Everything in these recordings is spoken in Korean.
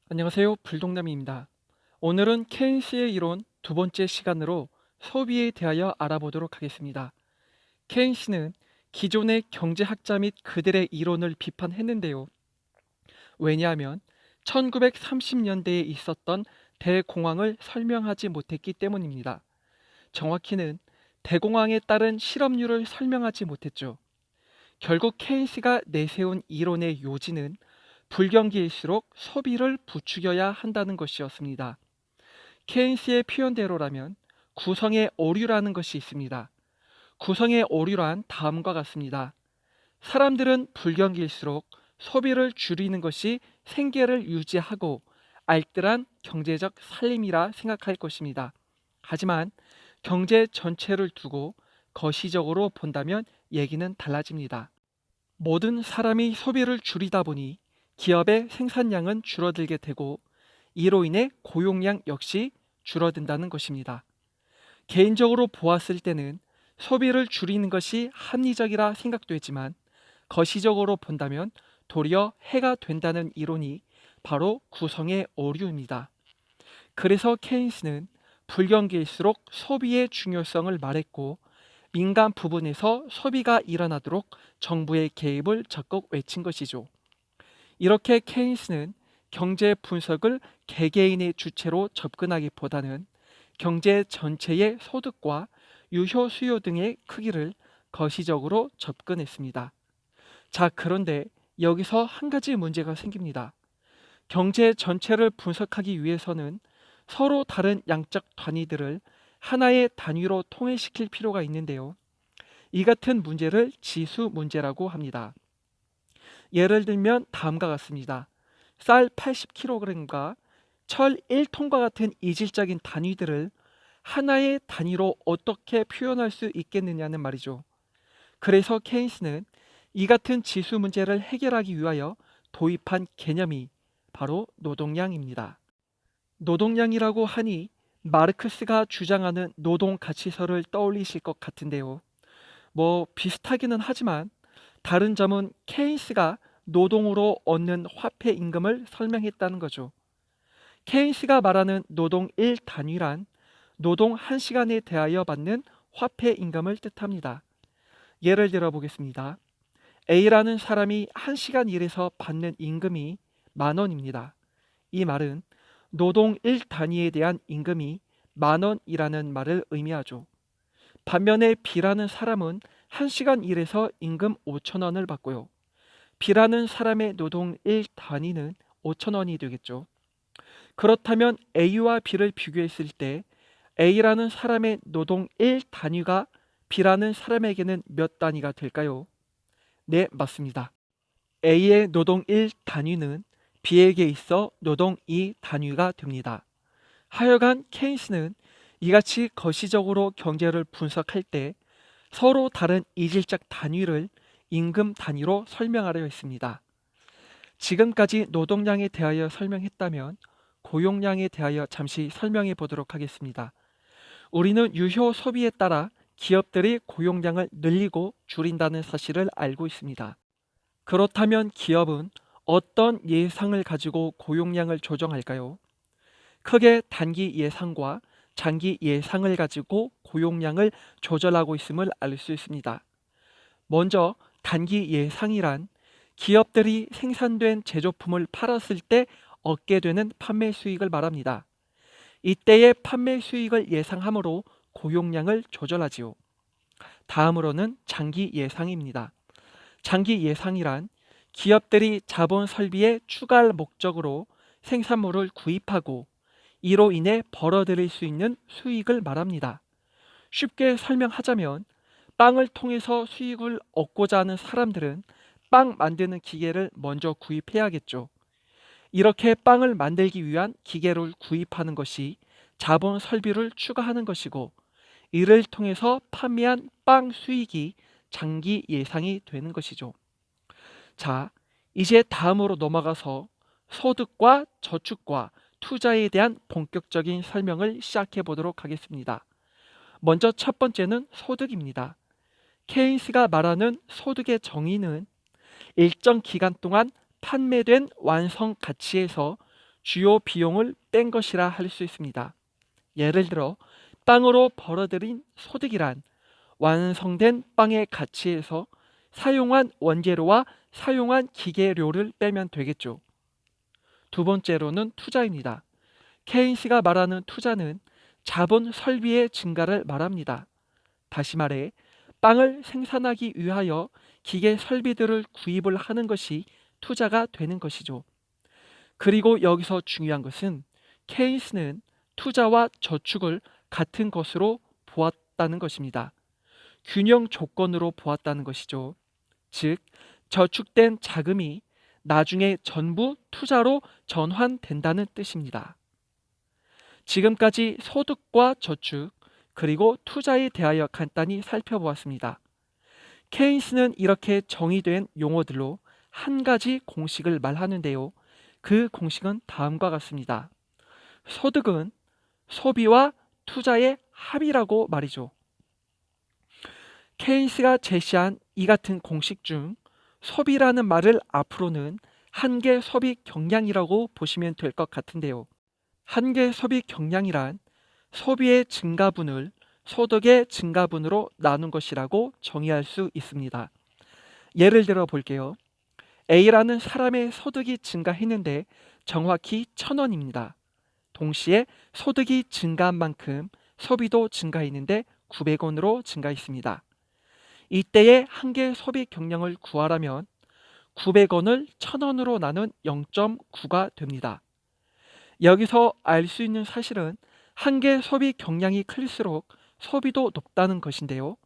안녕하세요. 불동남입니다. 오늘은 케인스의 이론 두 번째 시간으로 소비에 대하여 알아보도록 하겠습니다. 케인스는 기존의 경제학자 및 그들의 이론을 비판했는데요. 왜냐하면 1930년대에 있었던 대공황을 설명하지 못했기 때문입니다. 정확히는 대공황에 따른 실업률을 설명하지 못했죠. 결국 케인스가 내세운 이론의 요지는 불경기일수록 소비를 부추겨야 한다는 것이었습니다. 케인스의 표현대로라면 구성의 오류라는 것이 있습니다. 구성의 오류란 다음과 같습니다. 사람들은 불경기일수록 소비를 줄이는 것이 생계를 유지하고 알뜰한 경제적 살림이라 생각할 것입니다. 하지만 경제 전체를 두고 거시적으로 본다면 얘기는 달라집니다. 모든 사람이 소비를 줄이다 보니 기업의 생산량은 줄어들게 되고 이로 인해 고용량 역시 줄어든다는 것입니다. 개인적으로 보았을 때는 소비를 줄이는 것이 합리적이라 생각되지만 거시적으로 본다면 도리어 해가 된다는 이론이 바로 구성의 오류입니다. 그래서 케인스는 불경기일수록 소비의 중요성을 말했고 민간 부분에서 소비가 일어나도록 정부의 개입을 적극 외친 것이죠. 이렇게 케인스는 경제 분석을 개개인의 주체로 접근하기보다는 경제 전체의 소득과 유효 수요 등의 크기를 거시적으로 접근했습니다. 자, 그런데 여기서 한 가지 문제가 생깁니다. 경제 전체를 분석하기 위해서는 서로 다른 양적 단위들을 하나의 단위로 통일시킬 필요가 있는데요. 이 같은 문제를 지수 문제라고 합니다. 예를 들면 다음과 같습니다. 쌀 80kg과 철 1톤과 같은 이질적인 단위들을 하나의 단위로 어떻게 표현할 수 있겠느냐는 말이죠. 그래서 케인스는 이 같은 지수 문제를 해결하기 위하여 도입한 개념이 바로 노동량입니다. 노동량이라고 하니 마르크스가 주장하는 노동 가치서를 떠올리실 것 같은데요. 비슷하기는 하지만 다른 점은 케인스가 노동으로 얻는 화폐 임금을 설명했다는 거죠. 케인스가 말하는 노동 1단위란 노동 1시간에 대하여 받는 화폐 임금을 뜻합니다. 예를 들어 보겠습니다. A라는 사람이 1시간 일해서 받는 임금이 10,000원입니다. 이 말은 노동 1단위에 대한 임금이 10,000원이라는 말을 의미하죠. 반면에 B라는 사람은 1시간 일해서 임금 5,000원을 받고요. B라는 사람의 노동 1단위는 5,000원이 되겠죠. 그렇다면 A와 B를 비교했을 때 A라는 사람의 노동 1단위가 B라는 사람에게는 몇 단위가 될까요? 네, 맞습니다. A의 노동 1단위는 B에게 있어 노동 2단위가 됩니다. 하여간 케인스는 이같이 거시적으로 경제를 분석할 때 서로 다른 이질적 단위를 임금 단위로 설명하려 했습니다. 지금까지 노동량에 대하여 설명했다면 고용량에 대하여 잠시 설명해 보도록 하겠습니다. 우리는 유효 소비에 따라 기업들이 고용량을 늘리고 줄인다는 사실을 알고 있습니다. 그렇다면 기업은 어떤 예상을 가지고 고용량을 조정할까요? 크게 단기 예상과 장기 예상을 가지고 고용량을 조절하고 있음을 알 수 있습니다. 먼저 단기 예상이란 기업들이 생산된 제조품을 팔았을 때 얻게 되는 판매 수익을 말합니다. 이때의 판매 수익을 예상하므로 고용량을 조절하지요. 다음으로는 장기 예상입니다. 장기 예상이란 기업들이 자본 설비에 추가할 목적으로 생산물을 구입하고 이로 인해 벌어들일 수 있는 수익을 말합니다. 쉽게 설명하자면 빵을 통해서 수익을 얻고자 하는 사람들은 빵 만드는 기계를 먼저 구입해야겠죠. 이렇게 빵을 만들기 위한 기계를 구입하는 것이 자본 설비를 추가하는 것이고 이를 통해서 판매한 빵 수익이 장기 예상이 되는 것이죠. 자, 이제 다음으로 넘어가서 소득과 저축과 투자에 대한 본격적인 설명을 시작해 보도록 하겠습니다. 먼저 첫 번째는 소득입니다. 케인스가 말하는 소득의 정의는 일정 기간 동안 판매된 완성 가치에서 주요 비용을 뺀 것이라 할 수 있습니다. 예를 들어 빵으로 벌어들인 소득이란 완성된 빵의 가치에서 사용한 원재료와 사용한 기계료를 빼면 되겠죠. 두 번째로는 투자입니다. 케인스가 말하는 투자는 자본 설비의 증가를 말합니다. 다시 말해 빵을 생산하기 위하여 기계 설비들을 구입을 하는 것이 투자가 되는 것이죠. 그리고 여기서 중요한 것은 케인스는 투자와 저축을 같은 것으로 보았다는 것입니다. 균형 조건으로 보았다는 것이죠. 즉, 저축된 자금이 나중에 전부 투자로 전환된다는 뜻입니다. 지금까지 소득과 저축, 그리고 투자에 대하여 간단히 살펴보았습니다. 케인스는 이렇게 정의된 용어들로 한 가지 공식을 말하는데요. 그 공식은 다음과 같습니다. 소득은 소비와 투자의 합이라고 말이죠. 케인스가 제시한 이 같은 공식 중 소비라는 말을 앞으로는 한계 소비 경량이라고 보시면 될 것 같은데요. 한계 소비 경량이란 소비의 증가분을 소득의 증가분으로 나눈 것이라고 정의할 수 있습니다. 예를 들어 볼게요. A라는 사람의 소득이 증가했는데 정확히 1,000원입니다. 동시에 소득이 증가한 만큼 소비도 증가했는데 900원으로 증가했습니다. 이때의 한계 소비 경량을 구하라면 900원을 1,000원으로 나눈 0.9가 됩니다. 여기서 알 수 있는 사실은 한계 소비 경량이 클수록 소비도 높다는 것인데요.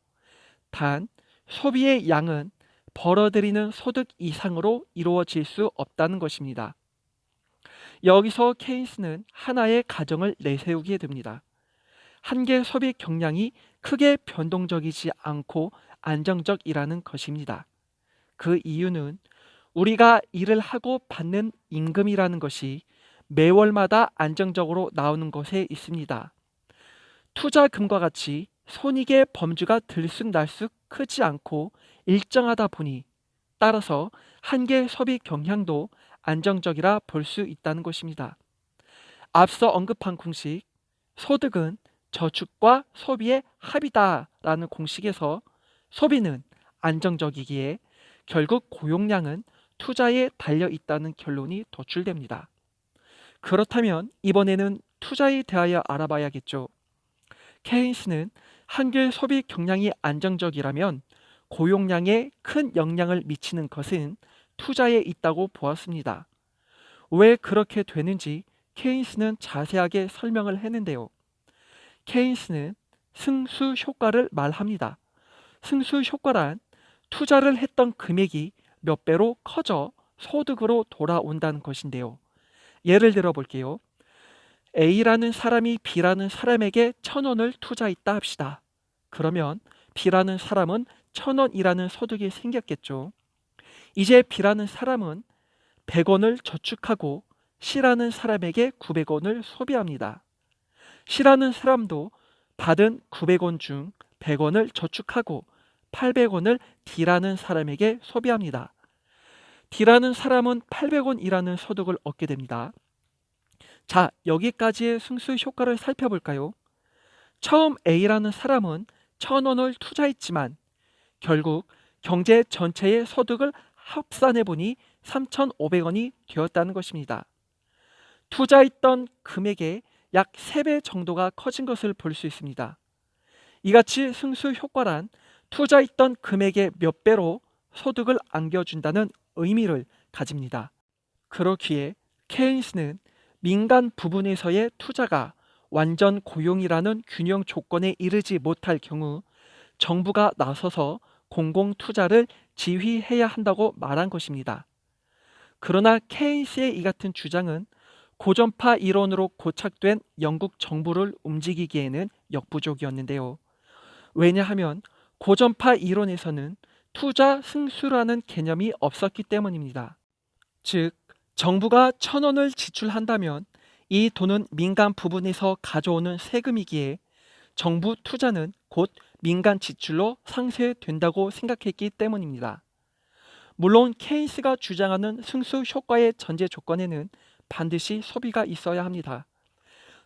단, 소비의 양은 벌어들이는 소득 이상으로 이루어질 수 없다는 것입니다. 여기서 케인스는 하나의 가정을 내세우게 됩니다. 한계 소비 경량이 크게 변동적이지 않고 안정적이라는 것입니다. 그 이유는 우리가 일을 하고 받는 임금이라는 것이 매월마다 안정적으로 나오는 것에 있습니다. 투자금과 같이 손익의 범주가 들쑥날쑥 크지 않고 일정하다 보니 따라서 한계 소비 경향도 안정적이라 볼 수 있다는 것입니다. 앞서 언급한 공식, 소득은 저축과 소비의 합이다라는 공식에서 소비는 안정적이기에 결국 고용량은 투자에 달려 있다는 결론이 도출됩니다. 그렇다면 이번에는 투자에 대하여 알아봐야겠죠. 케인스는 한계 소비 경량이 안정적이라면 고용량에 큰 영향을 미치는 것은 투자에 있다고 보았습니다. 왜 그렇게 되는지 케인스는 자세하게 설명을 했는데요. 케인스는 승수 효과를 말합니다. 승수 효과란 투자를 했던 금액이 몇 배로 커져 소득으로 돌아온다는 것인데요. 예를 들어 볼게요. A라는 사람이 B라는 사람에게 1,000원을 투자했다 합시다. 그러면 B라는 사람은 1,000원이라는 소득이 생겼겠죠. 이제 B라는 사람은 100원을 저축하고 C라는 사람에게 900원을 소비합니다. C라는 사람도 받은 900원 중 100원을 저축하고 800원을 D라는 사람에게 소비합니다. D라는 사람은 800원이라는 소득을 얻게 됩니다. 자, 여기까지의 승수 효과를 살펴볼까요? 처음 A라는 사람은 1,000원을 투자했지만 결국 경제 전체의 소득을 합산해보니 3,500원이 되었다는 것입니다. 투자했던 금액의 약 3배 정도가 커진 것을 볼 수 있습니다. 이같이 승수 효과란 투자했던 금액의 몇 배로 소득을 안겨준다는 의미를 가집니다. 그렇기에 케인스는 민간 부분에서의 투자가 완전 고용이라는 균형 조건에 이르지 못할 경우 정부가 나서서 공공투자를 지휘해야 한다고 말한 것입니다. 그러나 케인스의 이 같은 주장은 고전파 이론으로 고착된 영국 정부를 움직이기에는 역부족이었는데요. 왜냐하면 고전파 이론에서는 투자 승수라는 개념이 없었기 때문입니다. 즉, 정부가 1,000원을 지출한다면 이 돈은 민간 부분에서 가져오는 세금이기에 정부 투자는 곧 민간 지출로 상쇄된다고 생각했기 때문입니다. 물론 케인스가 주장하는 승수 효과의 전제 조건에는 반드시 소비가 있어야 합니다.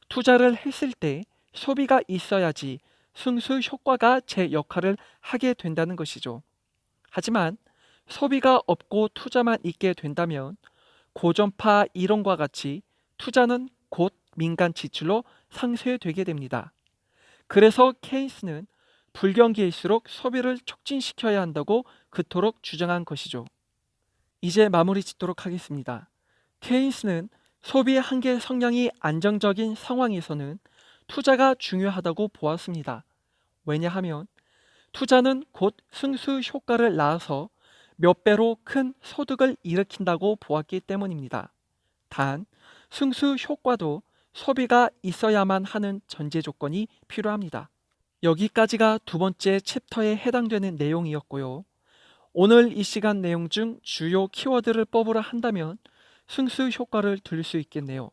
투자를 했을 때 소비가 있어야지 승수 효과가 제 역할을 하게 된다는 것이죠. 하지만 소비가 없고 투자만 있게 된다면 고전파 이론과 같이 투자는 곧 민간 지출로 상쇄되게 됩니다. 그래서 케인스는 불경기일수록 소비를 촉진시켜야 한다고 그토록 주장한 것이죠. 이제 마무리 짓도록 하겠습니다. 케인스는 소비의 한계 성향이 안정적인 상황에서는 투자가 중요하다고 보았습니다. 왜냐하면 투자는 곧 승수 효과를 낳아서 몇 배로 큰 소득을 일으킨다고 보았기 때문입니다. 단, 승수 효과도 소비가 있어야만 하는 전제 조건이 필요합니다. 여기까지가 두 번째 챕터에 해당되는 내용이었고요. 오늘 이 시간 내용 중 주요 키워드를 뽑으라 한다면 승수 효과를 들을 수 있겠네요.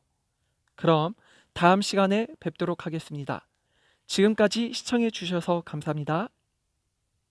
그럼 다음 시간에 뵙도록 하겠습니다. 지금까지 시청해 주셔서 감사합니다.